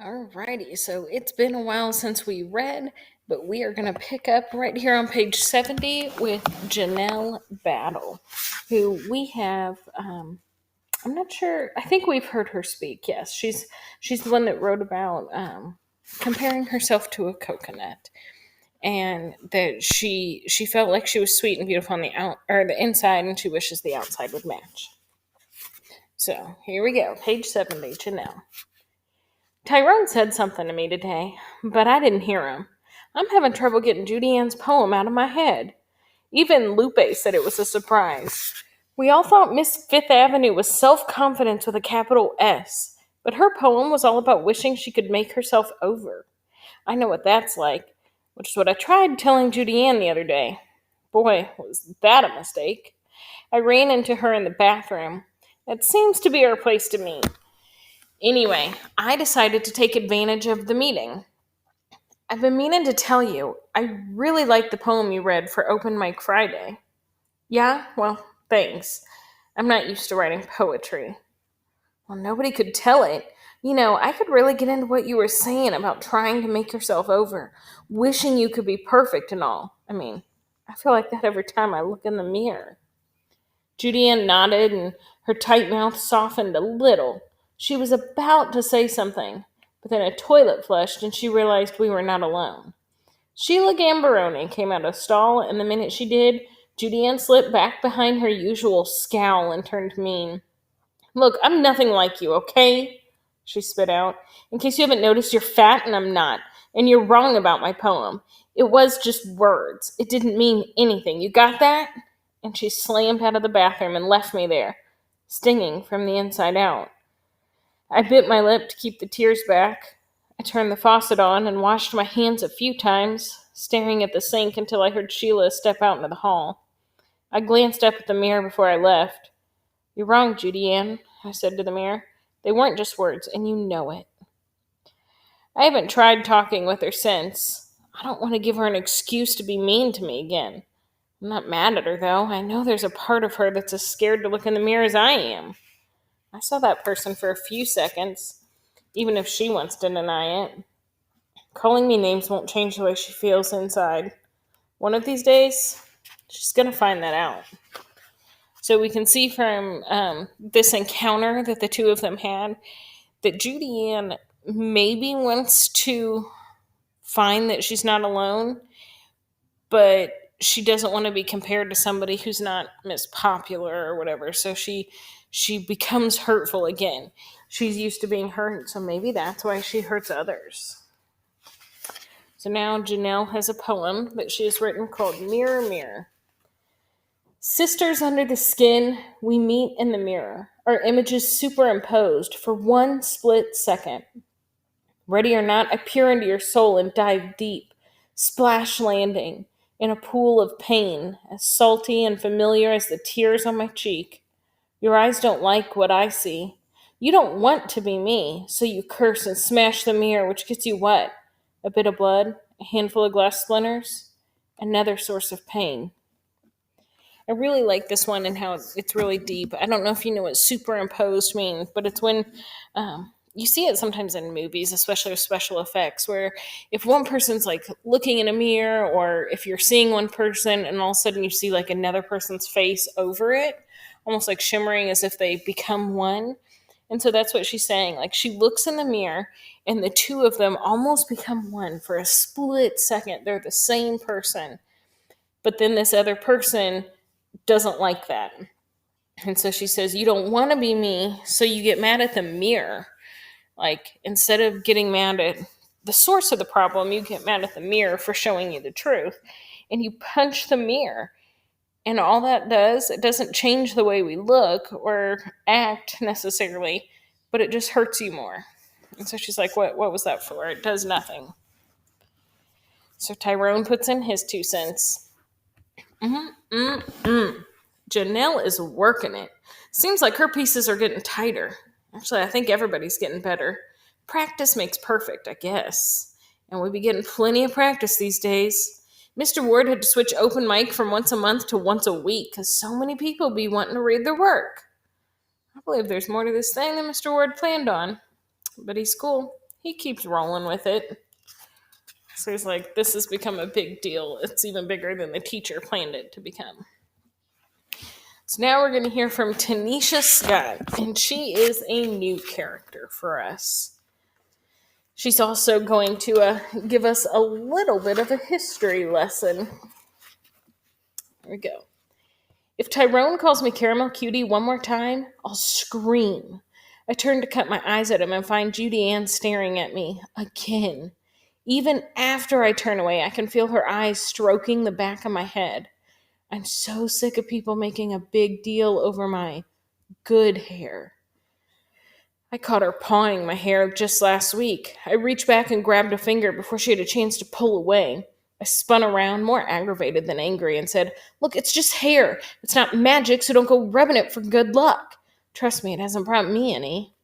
Alrighty, so it's been a while since we read, but we are going to pick up right here on page 70 with Janelle Battle, who we have. I'm not sure. I think we've heard her speak. Yes, she's the one that wrote about comparing herself to a coconut, and that she felt like she was sweet and beautiful on the out or the inside, and she wishes the outside would match. So here we go, page 70, Janelle. Tyrone said something to me today, but I didn't hear him. I'm having trouble getting Judy Ann's poem out of my head. Even Lupe said it was a surprise. We all thought Miss Fifth Avenue was self-confidence with a capital S, but her poem was all about wishing she could make herself over. I know what that's like, which is what I tried telling Judy Ann the other day. Boy, was that a mistake. I ran into her in the bathroom. That seems to be our place to meet. Anyway, I decided to take advantage of the meeting. I've been meaning to tell you, I really liked the poem you read for Open Mic Friday. Yeah? Well, thanks. I'm not used to writing poetry. Well, nobody could tell it. I could really get into what you were saying about trying to make yourself over, wishing you could be perfect and all. I feel like that every time I look in the mirror. Judy Ann nodded and her tight mouth softened a little. She was about to say something, but then a toilet flushed and she realized we were not alone. Sheila Gambaroni came out of stall, and the minute she did, Judy Ann slipped back behind her usual scowl and turned mean. Look, I'm nothing like you, okay? She spit out. In case you haven't noticed, you're fat and I'm not. And you're wrong about my poem. It was just words. It didn't mean anything. You got that? And she slammed out of the bathroom and left me there, stinging from the inside out. I bit my lip to keep the tears back. I turned the faucet on and washed my hands a few times, staring at the sink until I heard Sheila step out into the hall. I glanced up at the mirror before I left. You're wrong, Judy Ann, I said to the mirror. They weren't just words, and you know it. I haven't tried talking with her since. I don't want to give her an excuse to be mean to me again. I'm not mad at her, though. I know there's a part of her that's as scared to look in the mirror as I am. I saw that person for a few seconds, even if she wants to deny it. Calling me names won't change the way she feels inside. One of these days, she's going to find that out. So we can see from this encounter that the two of them had that Judy Ann maybe wants to find that she's not alone, but she doesn't want to be compared to somebody who's not Miss Popular or whatever. So she becomes hurtful again. She's used to being hurt, so maybe that's why she hurts others. So now Janelle has a poem that she has written called Mirror, Mirror. Sisters under the skin, we meet in the mirror, our images superimposed for one split second. Ready or not, I peer into your soul and dive deep, splash landing in a pool of pain, as salty and familiar as the tears on my cheek. Your eyes don't like what I see. You don't want to be me, so you curse and smash the mirror, which gets you what? A bit of blood, a handful of glass splinters, another source of pain. I really like this one and how it's really deep. I don't know if you know what superimposed means, but it's when you see it sometimes in movies, especially with special effects, where if one person's like looking in a mirror, or if you're seeing one person and all of a sudden you see like another person's face over it, almost like shimmering as if they become one. And so that's what she's saying. Like she looks in the mirror and the two of them almost become one for a split second. They're the same person. But then this other person doesn't like that. And so she says, you don't want to be me, so you get mad at the mirror. Like, instead of getting mad at the source of the problem, you get mad at the mirror for showing you the truth. And you punch the mirror. And all that does, it doesn't change the way we look or act necessarily, but it just hurts you more. And so she's like, what was that for? It does nothing. So Tyrone puts in his 2 cents. Janelle is working it. Seems like her pieces are getting tighter. Actually, I think everybody's getting better. Practice makes perfect, I guess. And we be getting plenty of practice these days. Mr. Ward had to switch open mic from once a month to once a week because so many people be wanting to read their work. I believe there's more to this thing than Mr. Ward planned on. But he's cool. he keeps rolling with it. So he's like, this has become a big deal. It's even bigger than the teacher planned it to become. So now we're going to hear from Tanisha Scott, and she is a new character for us. She's also going to give us a little bit of a history lesson. Here we go. If Tyrone calls me Caramel Cutie one more time, I'll scream. I turn to cut my eyes at him and find Judy Ann staring at me again. Even after I turn away, I can feel her eyes stroking the back of my head. I'm so sick of people making a big deal over my good hair. I caught her pawing my hair just last week. I reached back and grabbed a finger before she had a chance to pull away. I spun around, more aggravated than angry, and said, "Look, it's just hair. It's not magic, so don't go rubbing it for good luck. Trust me, it hasn't brought me any."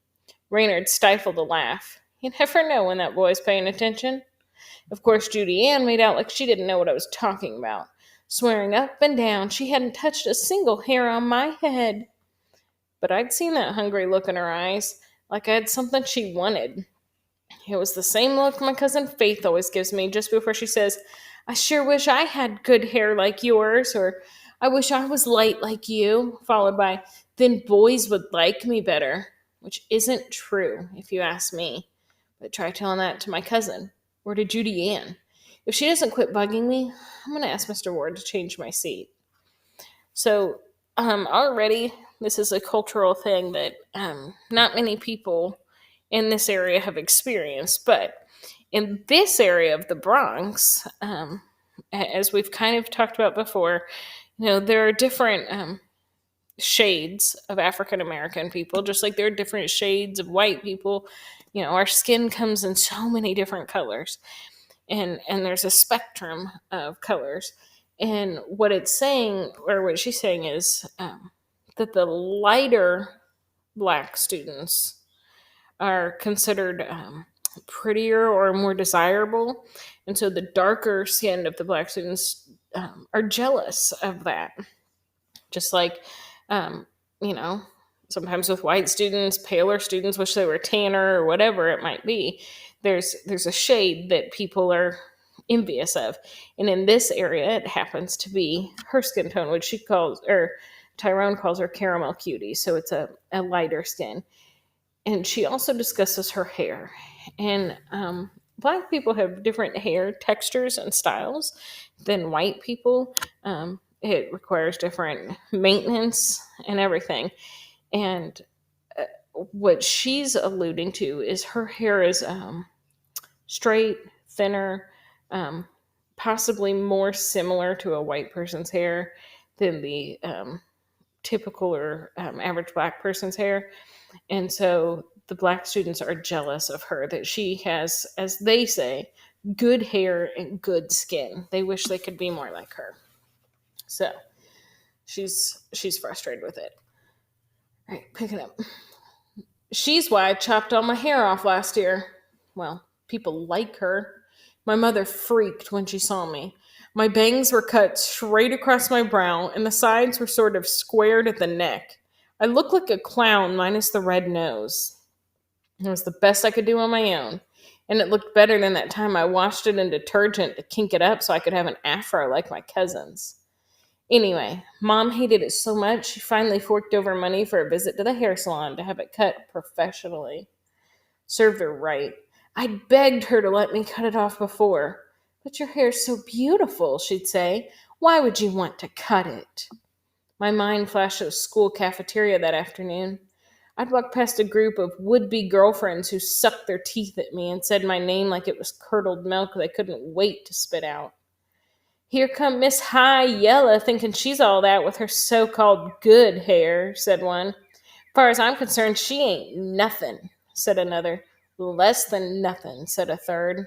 Raynard stifled a laugh. You never know when that boy's paying attention. Of course, Judy Ann made out like she didn't know what I was talking about, swearing up and down she hadn't touched a single hair on my head. But I'd seen that hungry look in her eyes, like I had something she wanted. It was the same look my cousin Faith always gives me just before she says, "I sure wish I had good hair like yours," or "I wish I was light like you," followed by, "Then boys would like me better," which isn't true, if you ask me. But try telling that to my cousin, or to Judy Ann. If she doesn't quit bugging me, I'm going to ask Mr. Ward to change my seat. So, already, this is a cultural thing that not many people in this area have experienced. But in this area of the Bronx, as we've kind of talked about before, there are different shades of African American people, just like there are different shades of white people. Our skin comes in so many different colors, and there's a spectrum of colors. And what it's saying, or what she's saying, is that the lighter black students are considered prettier or more desirable. And so the darker skinned of the black students are jealous of that. Just like, um, you know, sometimes with white students, paler students wish they were tanner or whatever it might be. There's a shade that people are envious of. And in this area, it happens to be her skin tone, which Tyrone calls her caramel cutie. So it's a lighter skin. And she also discusses her hair. And black people have different hair textures and styles than white people. It requires different maintenance and everything. And what she's alluding to is her hair is straight, thinner, possibly more similar to a white person's hair than the typical or average black person's hair. And so the black students are jealous of her that she has, as they say, good hair and good skin. They wish they could be more like her. So she's frustrated with it. All right, pick it up. She's why I chopped all my hair off last year. Well, people like her. My mother freaked when she saw me. My bangs were cut straight across my brow, and the sides were sort of squared at the neck. I looked like a clown minus the red nose. It was the best I could do on my own, and it looked better than that time I washed it in detergent to kink it up so I could have an afro like my cousins. Anyway, Mom hated it so much she finally forked over money for a visit to the hair salon to have it cut professionally. Served her right. I'd begged her to let me cut it off before. "But your hair's so beautiful," she'd say. "Why would you want to cut it?" My mind flashed to the school cafeteria that afternoon. I'd walked past a group of would-be girlfriends who sucked their teeth at me and said my name like it was curdled milk they couldn't wait to spit out. "Here come Miss High Yella thinking she's all that with her so-called good hair," said one. "Far as I'm concerned, she ain't nothing," said another. "Less than nothing," said a third.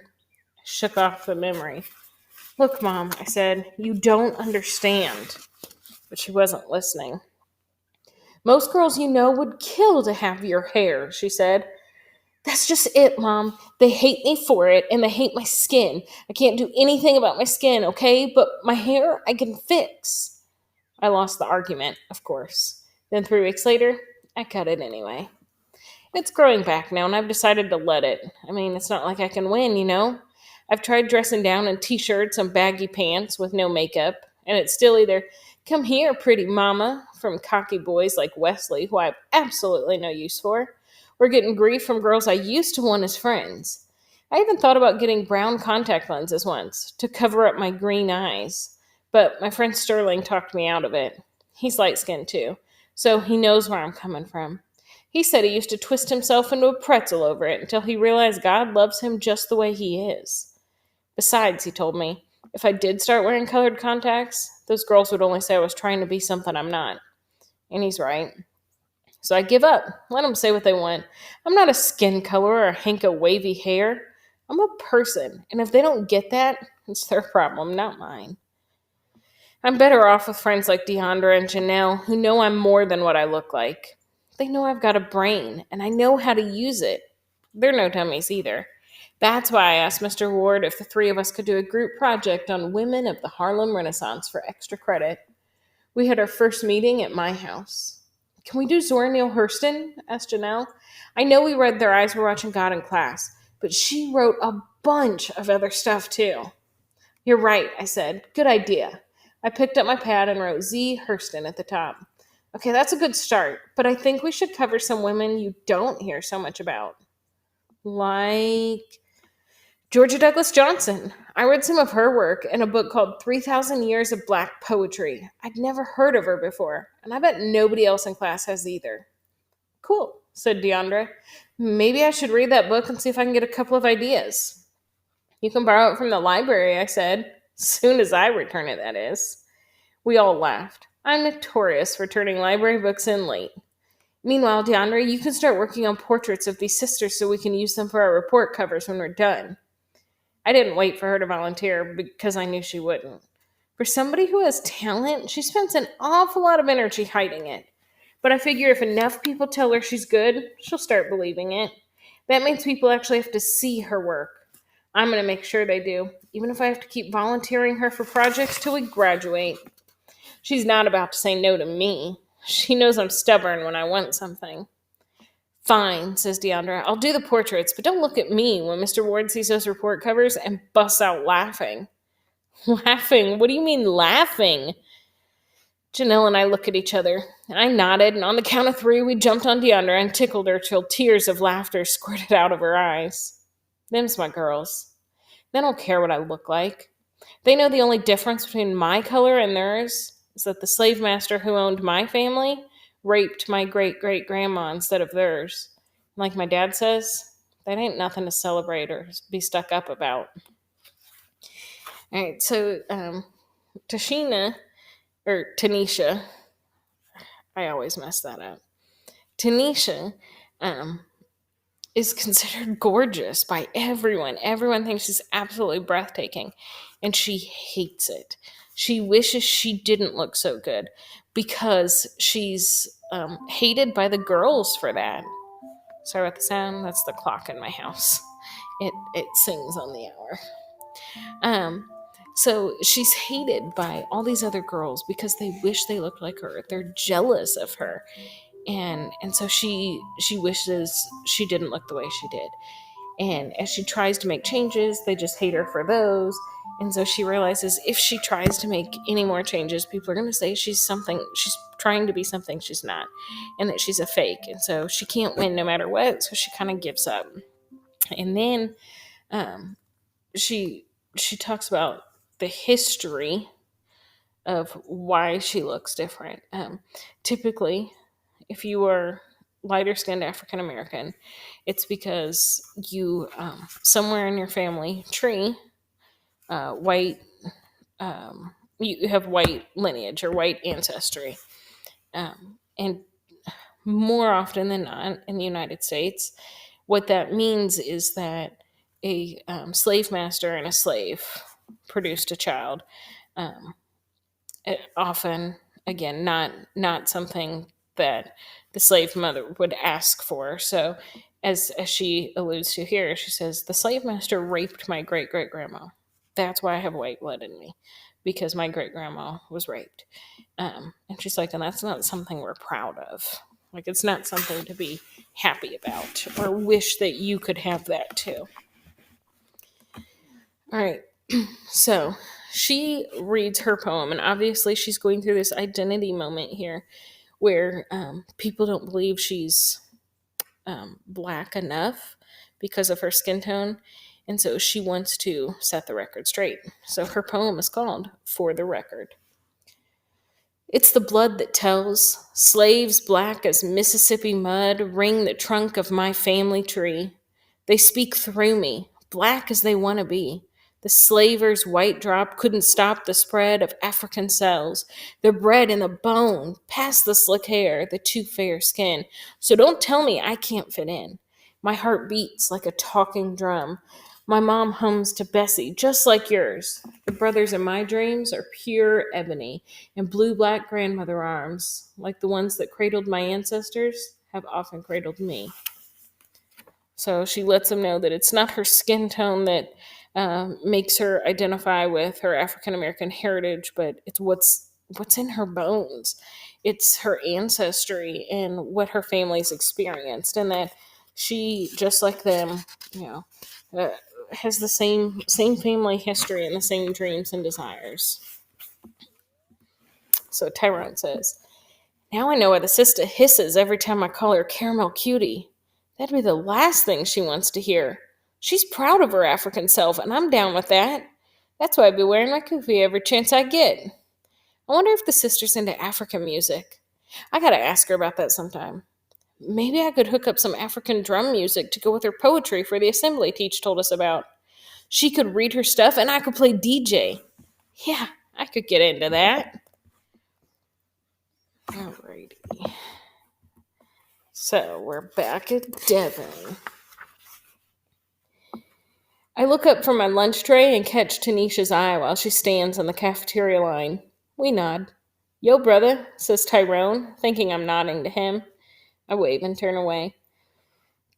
I shook off the memory. "Look, Mom," I said, "you don't understand." But she wasn't listening. "Most girls you know would kill to have your hair," she said. "That's just it, Mom. They hate me for it, and they hate my skin. I can't do anything about my skin, okay? But my hair, I can fix." I lost the argument, of course. Then 3 weeks later, I cut it anyway. It's growing back now, and I've decided to let it. I mean, it's not like I can win, you know? I've tried dressing down in t shirts and baggy pants with no makeup, and it's still either come here, pretty mama, from cocky boys like Wesley, who I have absolutely no use for, or getting grief from girls I used to want as friends. I even thought about getting brown contact lenses once to cover up my green eyes, but my friend Sterling talked me out of it. He's light skinned too, so he knows where I'm coming from. He said he used to twist himself into a pretzel over it until he realized God loves him just the way he is. Besides, he told me, if I did start wearing colored contacts, those girls would only say I was trying to be something I'm not. And he's right. So I give up. Let them say what they want. I'm not a skin color or a hank of wavy hair. I'm a person. And if they don't get that, it's their problem, not mine. I'm better off with friends like Deandra and Janelle, who know I'm more than what I look like. They know I've got a brain, and I know how to use it. They're no dummies either. That's why I asked Mr. Ward if the three of us could do a group project on women of the Harlem Renaissance for extra credit. We had our first meeting at my house. Can we do Zora Neale Hurston? Asked Janelle. I know we read Their Eyes Were Watching God in class, but she wrote a bunch of other stuff too. You're right, I said. Good idea. I picked up my pad and wrote Z. Hurston at the top. Okay, that's a good start, but I think we should cover some women you don't hear so much about. Like Georgia Douglas Johnson. I read some of her work in a book called 3,000 Years of Black Poetry. I'd never heard of her before, and I bet nobody else in class has either. Cool, said Deandra. Maybe I should read that book and see if I can get a couple of ideas. You can borrow it from the library, I said. Soon as I return it, that is. We all laughed. I'm notorious for turning library books in late. Meanwhile, Deandra, you can start working on portraits of these sisters so we can use them for our report covers when we're done. I didn't wait for her to volunteer because I knew she wouldn't. For somebody who has talent, she spends an awful lot of energy hiding it. But I figure if enough people tell her she's good, she'll start believing it. That means people actually have to see her work. I'm going to make sure they do, even if I have to keep volunteering her for projects till we graduate. She's not about to say no to me. She knows I'm stubborn when I want something. Fine, says Deandra. I'll do the portraits, but don't look at me when Mr. Ward sees those report covers and busts out laughing. Laughing? What do you mean laughing? Janelle and I look at each other. I nodded, and on the count of three, we jumped on Deandra and tickled her till tears of laughter squirted out of her eyes. Them's my girls. They don't care what I look like. They know the only difference between my color and theirs is that the slave master who owned my family raped my great great grandma instead of theirs. Like my dad says, that ain't nothing to celebrate or be stuck up about. All right, so Tashina, or Tanisha, I always mess that up. Tanisha is considered gorgeous by everyone. Everyone thinks she's absolutely breathtaking, and she hates it. She wishes she didn't look so good because she's hated by the girls for that. Sorry about the sound. That's the clock in my house. It sings on the hour. So she's hated by all these other girls because they wish they looked like her. They're jealous of her, and so she wishes she didn't look the way she did. And as she tries to make changes, they just hate her for those. And so she realizes if she tries to make any more changes, people are going to say she's trying to be something she's not, and that she's a fake. And so she can't win no matter what. So she kind of gives up. And then she talks about the history of why she looks different. Typically, if you are lighter skinned African American, it's because you somewhere in your family tree, white, you have white lineage or white ancestry, and more often than not in the United States, what that means is that a slave master and a slave produced a child. Often, again, not something that the slave mother would ask for. So, as she alludes to here, she says the slave master raped my great great grandma. That's why I have white blood in me, because my great grandma was raped. And she's like, and that's not something we're proud of. Like, it's not something to be happy about or wish that you could have that too. All right. So she reads her poem, and obviously she's going through this identity moment here where people don't believe she's black enough because of her skin tone. And so she wants to set the record straight. So her poem is called For the Record. It's the blood that tells. Slaves black as Mississippi mud ring the trunk of my family tree. They speak through me, black as they want to be. The slaver's white drop couldn't stop the spread of African cells. They're bred in the bone, past the slick hair, the too fair skin. So don't tell me I can't fit in. My heart beats like a talking drum. My mom hums to Bessie, just like yours. The brothers in my dreams are pure ebony, and blue black grandmother arms, like the ones that cradled my ancestors, have often cradled me. So she lets them know that it's not her skin tone that makes her identify with her African American heritage, but it's what's in her bones. It's her ancestry and what her family's experienced, and that she, just like them, you know, uh, has the same family history and the same dreams and desires. So Tyrone says, now I know why the sister hisses every time I call her Caramel Cutie. That'd be the last thing she wants to hear. She's proud of her African self, and I'm down with that. That's why I'd be wearing my kufi every chance I get. I wonder if the sister's into African music. I gotta ask her about that sometime. Maybe I could hook up some African drum music to go with her poetry for the assembly Teach told us about. She could read her stuff, and I could play DJ. Yeah, I could get into that. Alrighty. So we're back at Devon. I look up from my lunch tray and catch Tanisha's eye while she stands on the cafeteria line. We nod. Yo, brother, says Tyrone, thinking I'm nodding to him. I wave and turn away.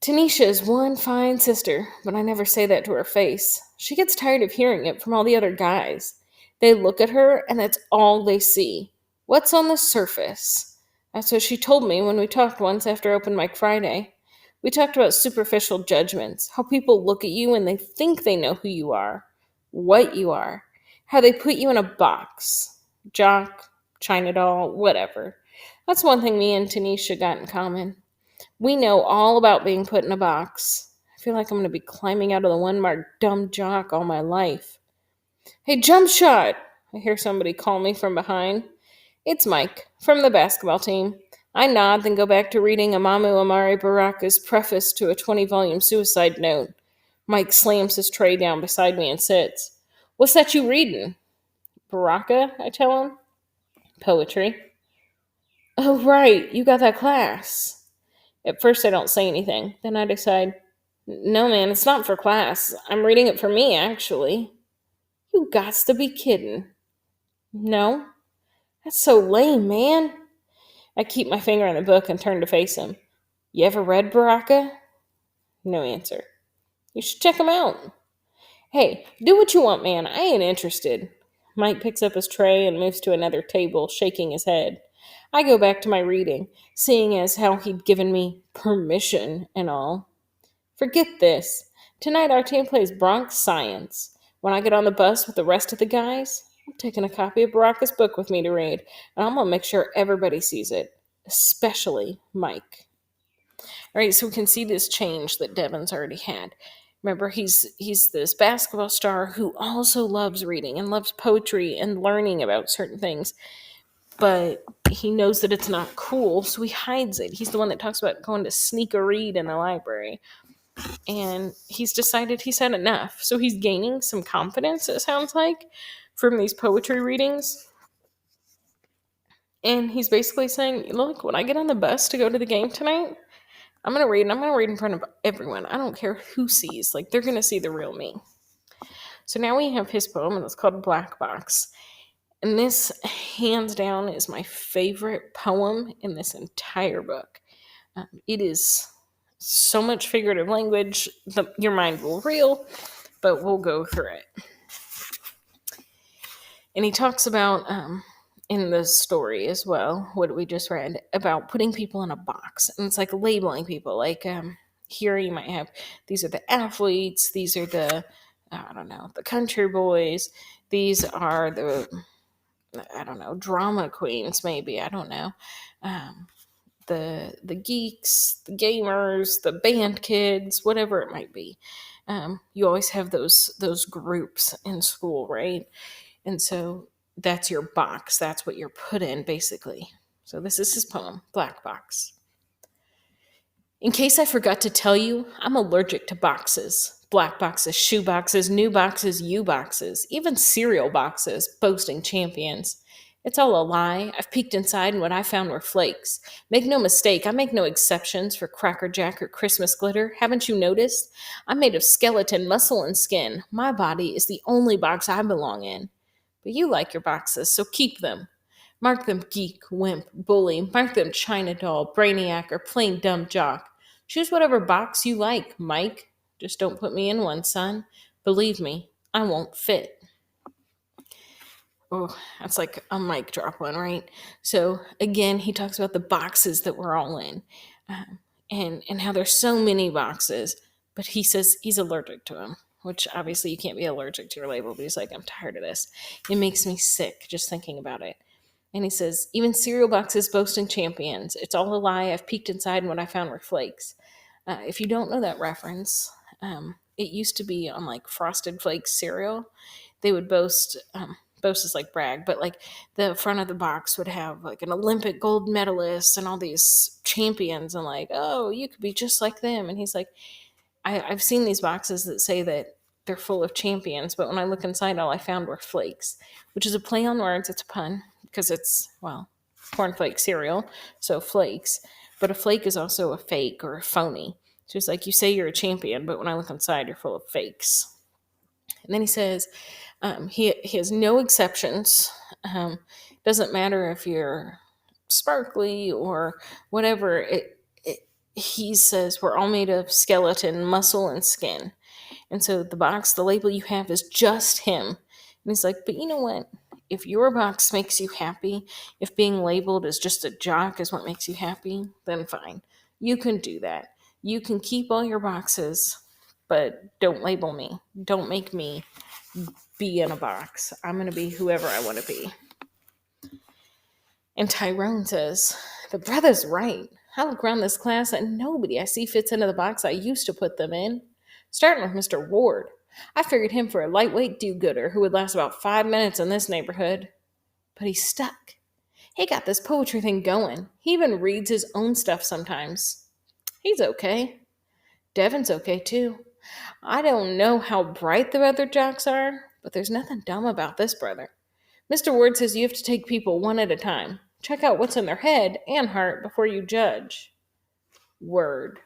Tanisha is one fine sister, but I never say that to her face. She gets tired of hearing it from all the other guys. They look at her, and that's all they see. What's on the surface? That's what she told me when we talked once after Open Mic Friday. We talked about superficial judgments, how people look at you and they think they know who you are, what you are, how they put you in a box. Jock, China doll, whatever. That's one thing me and Tanisha got in common. We know all about being put in a box. I feel like I'm going to be climbing out of the one marked dumb jock all my life. Hey, jump shot! I hear somebody call me from behind. It's Mike, from the basketball team. I nod, then go back to reading Amamu Amari Baraka's preface to a 20-volume suicide note. Mike slams his tray down beside me and sits. What's that you reading? Baraka, I tell him. Poetry. Oh, right, you got that class. At first, I don't say anything. Then I decide, no, man, it's not for class. I'm reading it for me, actually. You gots to be kidding. No? That's so lame, man. I keep my finger on the book and turn to face him. You ever read Baraka? No answer. You should check him out. Hey, do what you want, man. I ain't interested. Mike picks up his tray and moves to another table, shaking his head. I go back to my reading, seeing as how he'd given me permission and all. Forget this. Tonight our team plays Bronx Science. When I get on the bus with the rest of the guys, I'm taking a copy of Baraka's book with me to read, and I'm going to make sure everybody sees it, especially Mike. All right, so we can see this change that Devon's already had. Remember, he's this basketball star who also loves reading and loves poetry and learning about certain things, but he knows that it's not cool, so he hides it. He's the one that talks about going to sneak a read in the library. And he's decided he's had enough. So he's gaining some confidence, it sounds like, from these poetry readings. And he's basically saying, look, when I get on the bus to go to the game tonight, I'm going to read, and I'm going to read in front of everyone. I don't care who sees. Like, they're going to see the real me. So now we have his poem, and it's called Black Box. And this, hands down, is my favorite poem in this entire book. It is so much figurative language, your mind will reel, but we'll go through it. And he talks about in the story as well, what we just read about putting people in a box. And it's like labeling people. Like here you might have, these are the athletes, these are the, I don't know, the country boys, these are the, I don't know, drama queens, maybe, I don't know. Um, the geeks, the gamers, the band kids, whatever it might be. You always have those groups in school, right? And so that's your box. That's what you're put in, basically. So this is his poem, Black Box. In case I forgot to tell you, I'm allergic to boxes. Black boxes, shoe boxes, new boxes, you boxes, even cereal boxes, boasting champions. It's all a lie. I've peeked inside and what I found were flakes. Make no mistake, I make no exceptions for Cracker Jack or Christmas glitter. Haven't you noticed? I'm made of skeleton, muscle, and skin. My body is the only box I belong in. But you like your boxes, so keep them. Mark them geek, wimp, bully. Mark them China doll, brainiac, or plain dumb jock. Choose whatever box you like, Mike. Just don't put me in one, son. Believe me, I won't fit. Oh, that's like a mic drop one, right? So again, he talks about the boxes that we're all in, and how there's so many boxes. But he says he's allergic to them, which obviously you can't be allergic to your label. But he's like, I'm tired of this. It makes me sick just thinking about it. And he says, even cereal boxes boasting champions. It's all a lie. I've peeked inside and what I found were flakes. If you don't know that reference, it used to be on like Frosted Flakes cereal. They would boast is like brag, but like the front of the box would have like an Olympic gold medalist and all these champions, and like, oh, you could be just like them. And he's like, I've seen these boxes that say that they're full of champions, but when I look inside, all I found were flakes, which is a play on words. It's a pun because it's, well, cornflake cereal, so flakes. But a flake is also a fake or a phony. So it's like you say you're a champion, but when I look inside, you're full of fakes. And then he says he has no exceptions. Doesn't matter if you're sparkly or whatever. He says we're all made of skeleton, muscle, and skin. And so the box, the label you have is just him. And he's like, but you know what? If your box makes you happy, if being labeled as just a jock is what makes you happy, then fine. You can do that. You can keep all your boxes, but don't label me. Don't make me be in a box. I'm going to be whoever I want to be. And Tyrone says, the brother's right. I look around this class and nobody I see fits into the box I used to put them in. Starting with Mr. Ward. I figured him for a lightweight do-gooder who would last about 5 minutes in this neighborhood. But he's stuck. He got this poetry thing going. He even reads his own stuff sometimes. He's okay. Devin's okay too. I don't know how bright the other jocks are, but there's nothing dumb about this brother. Mr. Ward says you have to take people one at a time. Check out what's in their head and heart before you judge. Word.